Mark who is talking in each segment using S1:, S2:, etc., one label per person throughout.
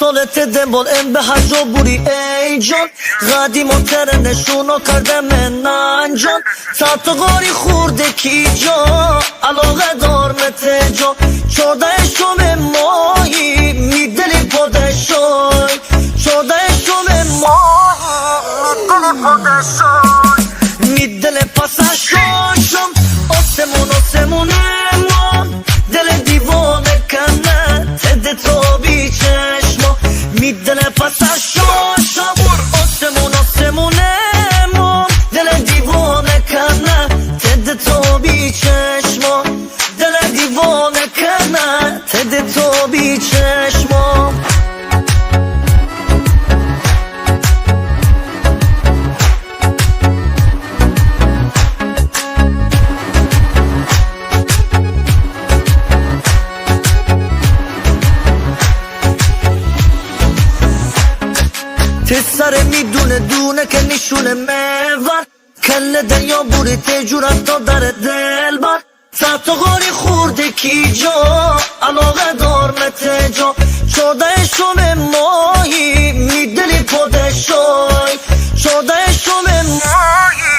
S1: سالت دنبال ام به هر جا بوری ای جان قدیماتر نشونو کرده من انجام ساعت غاری خورده کی جا علاقه دار متجا چورده شوم ماهی میدلی پادشای چورده شوم ماهی میدلی پادشای میدل پسشاشم آسمونه ما دل دیوانه کنه تده تو بی چشما میدل پسشاشم آسمونه ما دل دیوانه کنه تده تو بی چشما دل دیوانه کنه تده تو بی چشما تسره میدونه دونه که نشونه میور کل دریا بوری تجورت تا در دل بر ساعت غاری خورده کی جا علاقه دار متجا چورده شوم ماهی میدلی پادشای چورده شوم ماهی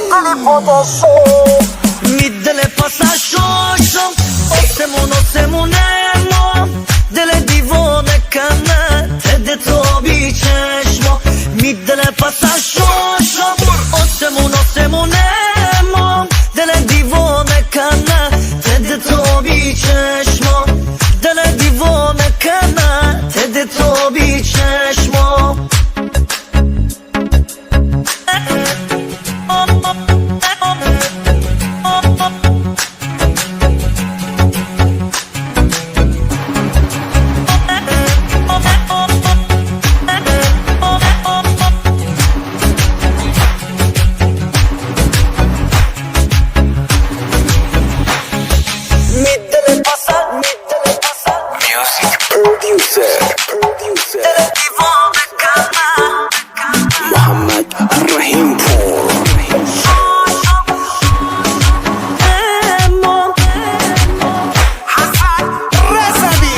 S1: میدلی پادشای میدل پسشاشم آسمونه ما دل دیوانه کنه تده تو بی چشما میدل پسشاشم آسمونه ما دل دیوانه کنه تده تو بی چشما دل دیوانه کنه تده تو بی چشما
S2: محمد الرحیم پور حسن رضوی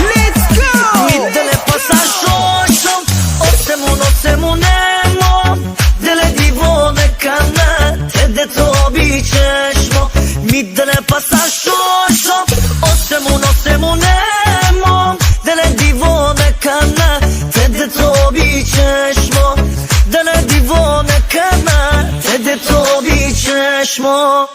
S2: لیتس گو
S1: میدل پسشاشم آسمونه ما دل دیوانه کنه تده تو بی چشما میدل پسشاشم آسمونه ما دل دیوانه کنه تده تو بی چشما دل دیوانه کنه تده تو بی چشما